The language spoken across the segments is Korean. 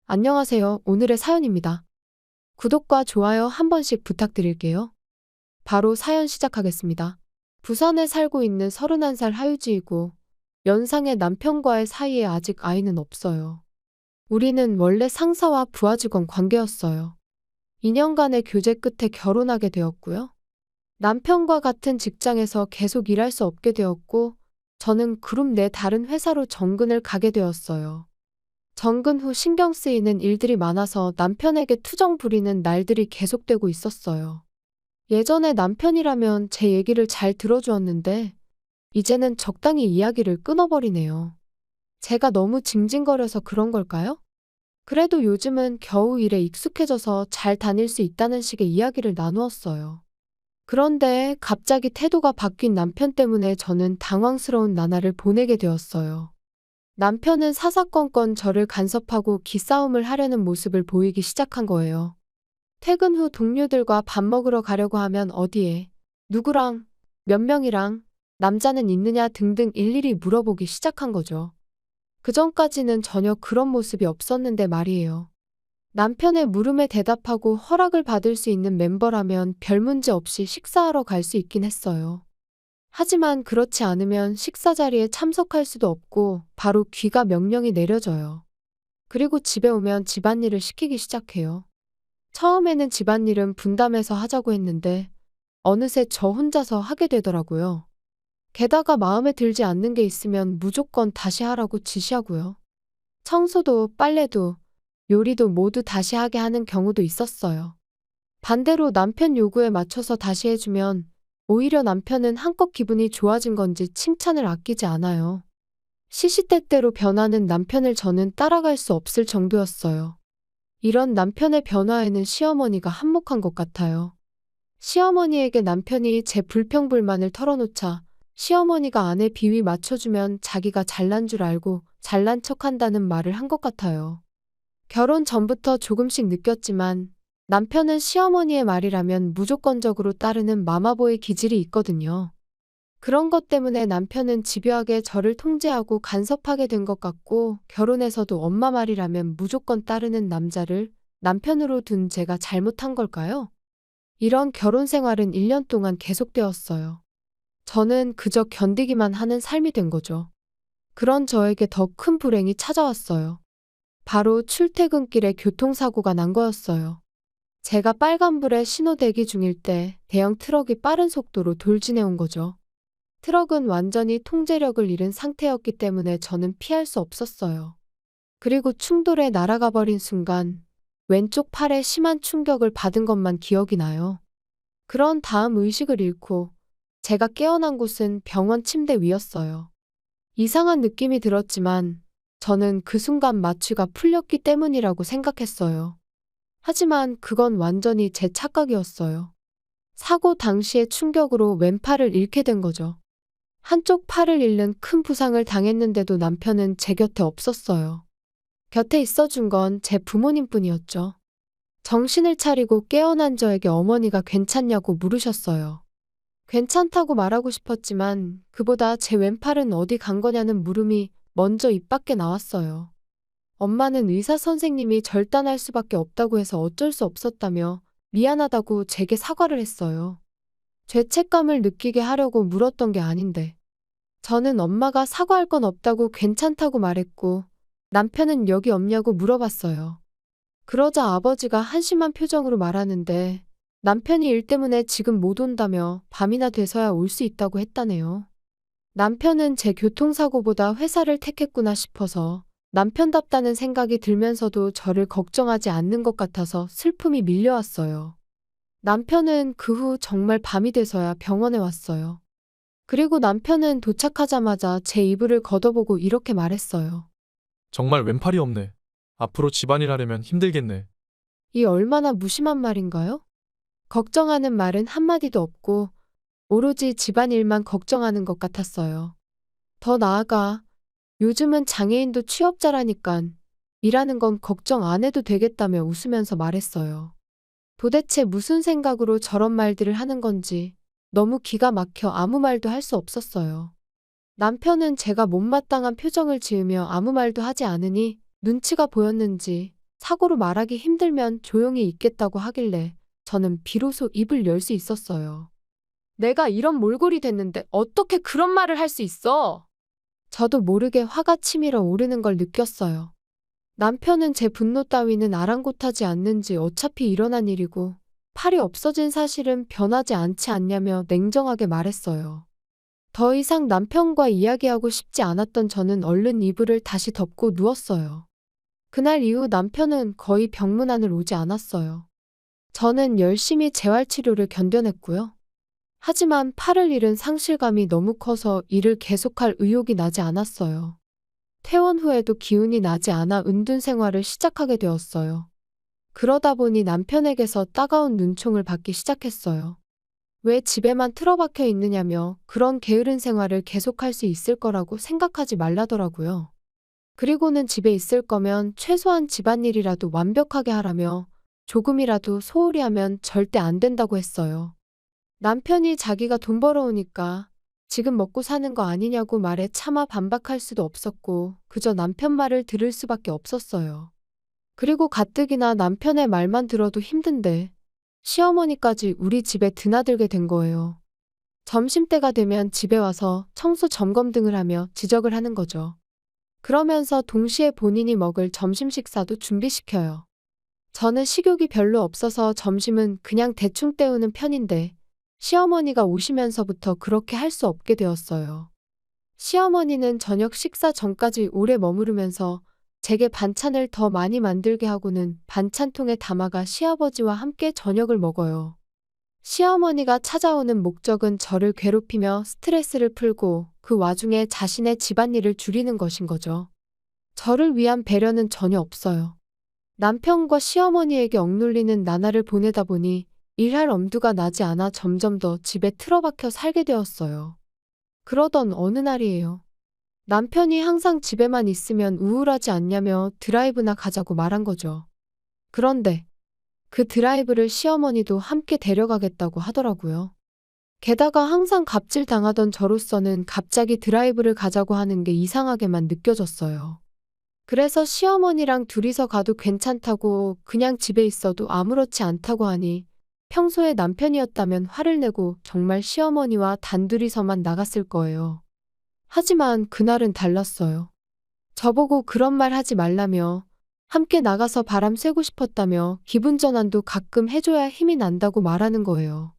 안녕하세요. 오늘의 사연입니다. 구독과 좋아요 한 번씩 부탁드릴게요. 바로 사연 시작하겠습니다. 부산에 살고 있는 31살 하유지이고 연상의 남편과의 사이에 아직 아이는 없어요. 우리는 원래 상사와 부하 직원 관계였어요. 2년간의 교제 끝에 결혼하게 되었고요. 남편과 같은 직장에서 계속 일할 수 없게 되었고 저는 그룹 내 다른 회사로 정근을 가게 되었어요. 정근 후 신경 쓰이는 일들이 많아서 남편에게 투정 부리는 날들이 계속되고 있었어요. 예전에 남편이라면 제 얘기를 잘 들어주었는데, 이제는 적당히 이야기를 끊어버리네요. 제가 너무 징징거려서 그런 걸까요? 그래도 요즘은 겨우 일에 익숙해져서 잘 다닐 수 있다는 식의 이야기를 나누었어요. 그런데 갑자기 태도가 바뀐 남편 때문에 저는 당황스러운 나날을 보내게 되었어요. 남편은 사사건건 저를 간섭하고 기싸움을 하려는 모습을 보이기 시작한 거예요. 퇴근 후 동료들과 밥 먹으러 가려고 하면 어디에, 누구랑, 몇 명이랑, 남자는 있느냐 등등 일일이 물어보기 시작한 거죠. 그전까지는 전혀 그런 모습이 없었는데 말이에요. 남편의 물음에 대답하고 허락을 받을 수 있는 멤버라면 별 문제 없이 식사하러 갈 수 있긴 했어요. 하지만 그렇지 않으면 식사 자리에 참석할 수도 없고 바로 귀가 명령이 내려져요. 그리고 집에 오면 집안일을 시키기 시작해요. 처음에는 집안일은 분담해서 하자고 했는데 어느새 저 혼자서 하게 되더라고요. 게다가 마음에 들지 않는 게 있으면 무조건 다시 하라고 지시하고요. 청소도 빨래도 요리도 모두 다시 하게 하는 경우도 있었어요. 반대로 남편 요구에 맞춰서 다시 해주면 오히려 남편은 한껏 기분이 좋아진 건지 칭찬을 아끼지 않아요. 시시때때로 변하는 남편을 저는 따라갈 수 없을 정도였어요. 이런 남편의 변화에는 시어머니가 한몫한 것 같아요. 시어머니에게 남편이 제 불평불만을 털어놓자 시어머니가 아내 비위 맞춰주면 자기가 잘난 줄 알고 잘난 척한다는 말을 한 것 같아요. 결혼 전부터 조금씩 느꼈지만 남편은 시어머니의 말이라면 무조건적으로 따르는 마마보이 기질이 있거든요. 그런 것 때문에 남편은 집요하게 저를 통제하고 간섭하게 된 것 같고 결혼해서도 엄마 말이라면 무조건 따르는 남자를 남편으로 둔 제가 잘못한 걸까요? 이런 결혼 생활은 1년 동안 계속되었어요. 저는 그저 견디기만 하는 삶이 된 거죠. 그런 저에게 더 큰 불행이 찾아왔어요. 바로 출퇴근길에 교통사고가 난 거였어요. 제가 빨간불에 신호 대기 중일 때 대형 트럭이 빠른 속도로 돌진해온 거죠. 트럭은 완전히 통제력을 잃은 상태였기 때문에 저는 피할 수 없었어요. 그리고 충돌에 날아가 버린 순간 왼쪽 팔에 심한 충격을 받은 것만 기억이 나요. 그런 다음 의식을 잃고 제가 깨어난 곳은 병원 침대 위였어요. 이상한 느낌이 들었지만 저는 그 순간 마취가 풀렸기 때문이라고 생각했어요. 하지만 그건 완전히 제 착각이었어요. 사고 당시의 충격으로 왼팔을 잃게 된 거죠. 한쪽 팔을 잃는 큰 부상을 당했는데도 남편은 제 곁에 없었어요. 곁에 있어준 건 제 부모님뿐이었죠. 정신을 차리고 깨어난 저에게 어머니가 괜찮냐고 물으셨어요. 괜찮다고 말하고 싶었지만 그보다 제 왼팔은 어디 간 거냐는 물음이 먼저 입 밖에 나왔어요. 엄마는 의사 선생님이 절단할 수밖에 없다고 해서 어쩔 수 없었다며 미안하다고 제게 사과를 했어요. 죄책감을 느끼게 하려고 물었던 게 아닌데. 저는 엄마가 사과할 건 없다고 괜찮다고 말했고 남편은 여기 없냐고 물어봤어요. 그러자 아버지가 한심한 표정으로 말하는데 남편이 일 때문에 지금 못 온다며 밤이나 돼서야 올 수 있다고 했다네요. 남편은 제 교통사고보다 회사를 택했구나 싶어서 남편답다는 생각이 들면서도 저를 걱정하지 않는 것 같아서 슬픔이 밀려왔어요. 남편은 그 후 정말 밤이 돼서야 병원에 왔어요. 그리고 남편은 도착하자마자 제 이불을 걷어보고 이렇게 말했어요. 정말 왼팔이 없네. 앞으로 집안일 하려면 힘들겠네. 이 얼마나 무심한 말인가요? 걱정하는 말은 한마디도 없고 오로지 집안일만 걱정하는 것 같았어요. 더 나아가 요즘은 장애인도 취업자라니깐 일하는 건 걱정 안 해도 되겠다며 웃으면서 말했어요. 도대체 무슨 생각으로 저런 말들을 하는 건지 너무 기가 막혀 아무 말도 할 수 없었어요. 남편은 제가 못마땅한 표정을 지으며 아무 말도 하지 않으니 눈치가 보였는지 사고로 말하기 힘들면 조용히 있겠다고 하길래 저는 비로소 입을 열 수 있었어요. 내가 이런 몰골이 됐는데 어떻게 그런 말을 할 수 있어? 저도 모르게 화가 치밀어 오르는 걸 느꼈어요. 남편은 제 분노 따위는 아랑곳하지 않는지 어차피 일어난 일이고 팔이 없어진 사실은 변하지 않지 않냐며 냉정하게 말했어요. 더 이상 남편과 이야기하고 싶지 않았던 저는 얼른 이불을 다시 덮고 누웠어요. 그날 이후 남편은 거의 병문안을 오지 않았어요. 저는 열심히 재활치료를 견뎌냈고요. 하지만 팔을 잃은 상실감이 너무 커서 일을 계속할 의욕이 나지 않았어요. 퇴원 후에도 기운이 나지 않아 은둔 생활을 시작하게 되었어요. 그러다 보니 남편에게서 따가운 눈총을 받기 시작했어요. 왜 집에만 틀어박혀 있느냐며 그런 게으른 생활을 계속할 수 있을 거라고 생각하지 말라더라고요. 그리고는 집에 있을 거면 최소한 집안일이라도 완벽하게 하라며 조금이라도 소홀히 하면 절대 안 된다고 했어요. 남편이 자기가 돈 벌어오니까 지금 먹고 사는 거 아니냐고 말해 차마 반박할 수도 없었고 그저 남편 말을 들을 수밖에 없었어요. 그리고 가뜩이나 남편의 말만 들어도 힘든데 시어머니까지 우리 집에 드나들게 된 거예요. 점심때가 되면 집에 와서 청소 점검 등을 하며 지적을 하는 거죠. 그러면서 동시에 본인이 먹을 점심 식사도 준비시켜요. 저는 식욕이 별로 없어서 점심은 그냥 대충 때우는 편인데 시어머니가 오시면서부터 그렇게 할 수 없게 되었어요. 시어머니는 저녁 식사 전까지 오래 머무르면서 제게 반찬을 더 많이 만들게 하고는 반찬통에 담아가 시아버지와 함께 저녁을 먹어요. 시어머니가 찾아오는 목적은 저를 괴롭히며 스트레스를 풀고 그 와중에 자신의 집안일을 줄이는 것인 거죠. 저를 위한 배려는 전혀 없어요. 남편과 시어머니에게 억눌리는 나날을 보내다 보니 일할 엄두가 나지 않아 점점 더 집에 틀어박혀 살게 되었어요. 그러던 어느 날이에요. 남편이 항상 집에만 있으면 우울하지 않냐며 드라이브나 가자고 말한 거죠. 그런데 그 드라이브를 시어머니도 함께 데려가겠다고 하더라고요. 게다가 항상 갑질 당하던 저로서는 갑자기 드라이브를 가자고 하는 게 이상하게만 느껴졌어요. 그래서 시어머니랑 둘이서 가도 괜찮다고 그냥 집에 있어도 아무렇지 않다고 하니 평소에 남편이었다면 화를 내고 정말 시어머니와 단둘이서만 나갔을 거예요. 하지만 그날은 달랐어요. 저보고 그런 말 하지 말라며 함께 나가서 바람 쐬고 싶었다며 기분 전환도 가끔 해줘야 힘이 난다고 말하는 거예요.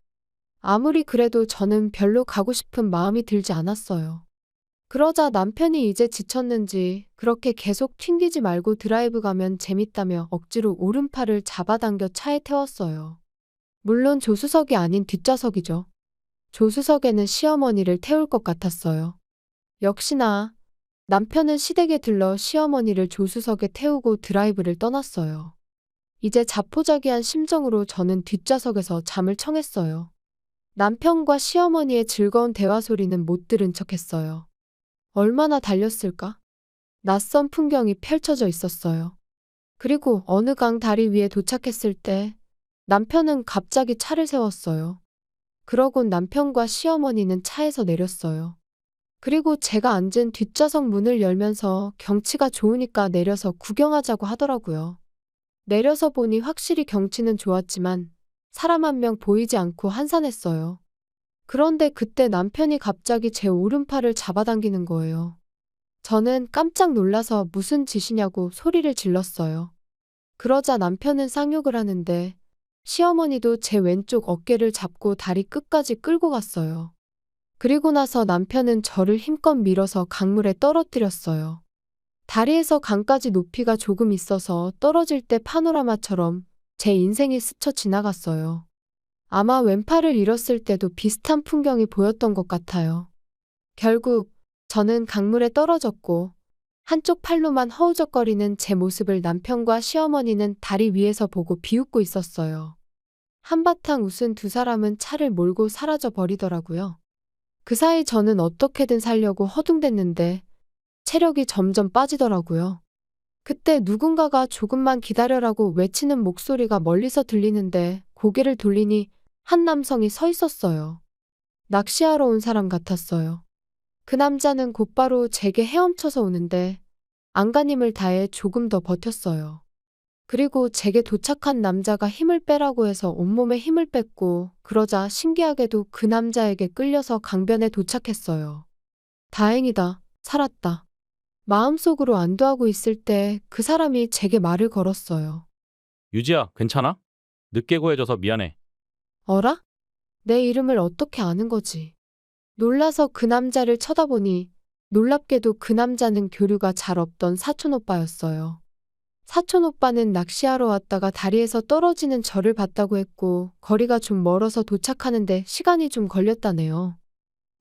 아무리 그래도 저는 별로 가고 싶은 마음이 들지 않았어요. 그러자 남편이 이제 지쳤는지 그렇게 계속 튕기지 말고 드라이브 가면 재밌다며 억지로 오른팔을 잡아당겨 차에 태웠어요. 물론 조수석이 아닌 뒷좌석이죠. 조수석에는 시어머니를 태울 것 같았어요. 역시나 남편은 시댁에 들러 시어머니를 조수석에 태우고 드라이브를 떠났어요. 이제 자포자기한 심정으로 저는 뒷좌석에서 잠을 청했어요. 남편과 시어머니의 즐거운 대화 소리는 못 들은 척했어요. 얼마나 달렸을까? 낯선 풍경이 펼쳐져 있었어요. 그리고 어느 강 다리 위에 도착했을 때 남편은 갑자기 차를 세웠어요. 그러곤 남편과 시어머니는 차에서 내렸어요. 그리고 제가 앉은 뒷좌석 문을 열면서 경치가 좋으니까 내려서 구경하자고 하더라고요. 내려서 보니 확실히 경치는 좋았지만 사람 한 명 보이지 않고 한산했어요. 그런데 그때 남편이 갑자기 제 오른팔을 잡아당기는 거예요. 저는 깜짝 놀라서 무슨 짓이냐고 소리를 질렀어요. 그러자 남편은 쌍욕을 하는데 시어머니도 제 왼쪽 어깨를 잡고 다리 끝까지 끌고 갔어요. 그리고 나서 남편은 저를 힘껏 밀어서 강물에 떨어뜨렸어요. 다리에서 강까지 높이가 조금 있어서 떨어질 때 파노라마처럼 제 인생이 스쳐 지나갔어요. 아마 왼팔을 잃었을 때도 비슷한 풍경이 보였던 것 같아요. 결국 저는 강물에 떨어졌고 한쪽 팔로만 허우적거리는 제 모습을 남편과 시어머니는 다리 위에서 보고 비웃고 있었어요. 한바탕 웃은 두 사람은 차를 몰고 사라져 버리더라고요. 그 사이 저는 어떻게든 살려고 허둥댔는데 체력이 점점 빠지더라고요. 그때 누군가가 조금만 기다려라고 외치는 목소리가 멀리서 들리는데 고개를 돌리니 한 남성이 서 있었어요. 낚시하러 온 사람 같았어요. 그 남자는 곧바로 제게 헤엄쳐서 오는데 안간힘을 다해 조금 더 버텼어요. 그리고 제게 도착한 남자가 힘을 빼라고 해서 온몸에 힘을 뺐고, 그러자 신기하게도 그 남자에게 끌려서 강변에 도착했어요. 다행이다. 살았다. 마음속으로 안도하고 있을 때 그 사람이 제게 말을 걸었어요. 유지야, 괜찮아? 늦게 구해줘서 미안해. 어라? 내 이름을 어떻게 아는 거지? 놀라서 그 남자를 쳐다보니 놀랍게도 그 남자는 교류가 잘 없던 사촌 오빠였어요. 사촌 오빠는 낚시하러 왔다가 다리에서 떨어지는 저를 봤다고 했고 거리가 좀 멀어서 도착하는데 시간이 좀 걸렸다네요.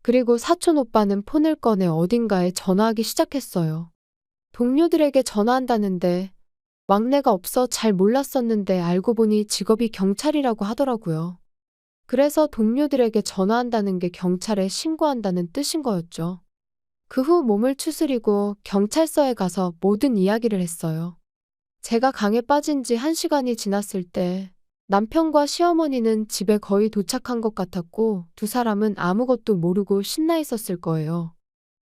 그리고 사촌 오빠는 폰을 꺼내 어딘가에 전화하기 시작했어요. 동료들에게 전화한다는데 왕래가 없어 잘 몰랐었는데 알고 보니 직업이 경찰이라고 하더라고요. 그래서 동료들에게 전화한다는 게 경찰에 신고한다는 뜻인 거였죠. 그 후 몸을 추스리고 경찰서에 가서 모든 이야기를 했어요. 제가 강에 빠진 지 1시간이 지났을 때 남편과 시어머니는 집에 거의 도착한 것 같았고 두 사람은 아무것도 모르고 신나 있었을 거예요.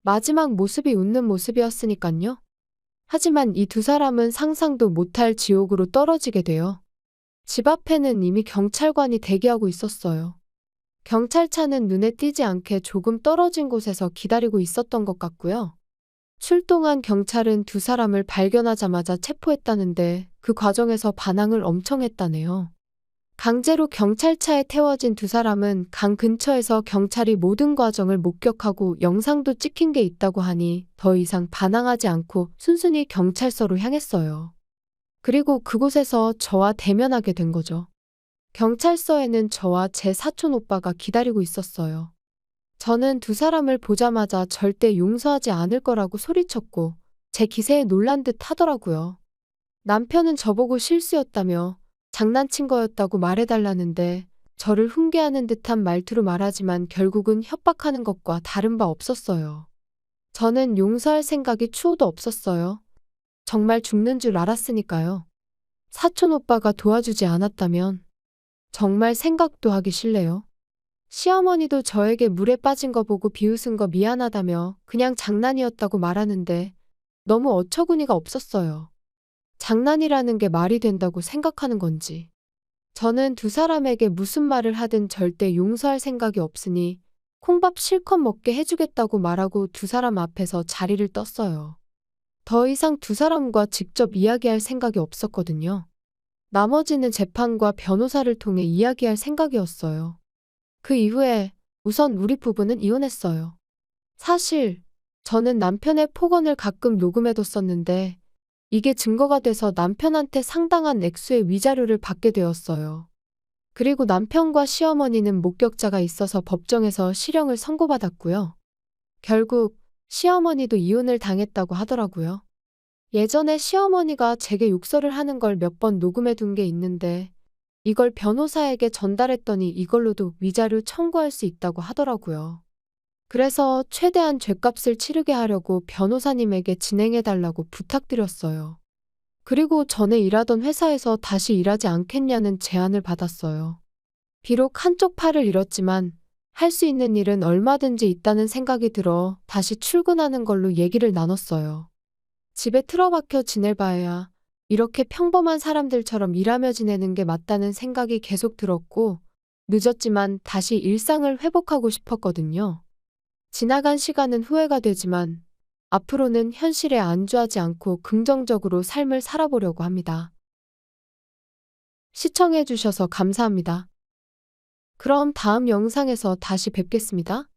마지막 모습이 웃는 모습이었으니깐요. 하지만 이 두 사람은 상상도 못할 지옥으로 떨어지게 돼요. 집 앞에는 이미 경찰관이 대기하고 있었어요. 경찰차는 눈에 띄지 않게 조금 떨어진 곳에서 기다리고 있었던 것 같고요. 출동한 경찰은 두 사람을 발견하자마자 체포했다는데 그 과정에서 반항을 엄청 했다네요. 강제로 경찰차에 태워진 두 사람은 강 근처에서 경찰이 모든 과정을 목격하고 영상도 찍힌 게 있다고 하니 더 이상 반항하지 않고 순순히 경찰서로 향했어요. 그리고 그곳에서 저와 대면하게 된 거죠. 경찰서에는 저와 제 사촌 오빠가 기다리고 있었어요. 저는 두 사람을 보자마자 절대 용서하지 않을 거라고 소리쳤고 제 기세에 놀란 듯 하더라고요. 남편은 저보고 실수였다며 장난친 거였다고 말해달라는데 저를 훈계하는 듯한 말투로 말하지만 결국은 협박하는 것과 다른 바 없었어요. 저는 용서할 생각이 추호도 없었어요. 정말 죽는 줄 알았으니까요. 사촌 오빠가 도와주지 않았다면 정말 생각도 하기 싫네요. 시어머니도 저에게 물에 빠진 거 보고 비웃은 거 미안하다며 그냥 장난이었다고 말하는데 너무 어처구니가 없었어요. 장난이라는 게 말이 된다고 생각하는 건지. 저는 두 사람에게 무슨 말을 하든 절대 용서할 생각이 없으니 콩밥 실컷 먹게 해주겠다고 말하고 두 사람 앞에서 자리를 떴어요. 더 이상 두 사람과 직접 이야기할 생각이 없었거든요. 나머지는 재판과 변호사를 통해 이야기할 생각이었어요. 그 이후에 우선 우리 부부는 이혼했어요. 사실 저는 남편의 폭언을 가끔 녹음해뒀었는데 이게 증거가 돼서 남편한테 상당한 액수의 위자료를 받게 되었어요. 그리고 남편과 시어머니는 목격자가 있어서 법정에서 실형을 선고받았고요. 결국 시어머니도 이혼을 당했다고 하더라고요. 예전에 시어머니가 제게 욕설을 하는 걸 몇 번 녹음해둔 게 있는데 이걸 변호사에게 전달했더니 이걸로도 위자료 청구할 수 있다고 하더라고요. 그래서 최대한 죗값을 치르게 하려고 변호사님에게 진행해달라고 부탁드렸어요. 그리고 전에 일하던 회사에서 다시 일하지 않겠냐는 제안을 받았어요. 비록 한쪽 팔을 잃었지만 할 수 있는 일은 얼마든지 있다는 생각이 들어 다시 출근하는 걸로 얘기를 나눴어요. 집에 틀어박혀 지낼 바에야 이렇게 평범한 사람들처럼 일하며 지내는 게 맞다는 생각이 계속 들었고 늦었지만 다시 일상을 회복하고 싶었거든요. 지나간 시간은 후회가 되지만 앞으로는 현실에 안주하지 않고 긍정적으로 삶을 살아보려고 합니다. 시청해주셔서 감사합니다. 그럼 다음 영상에서 다시 뵙겠습니다.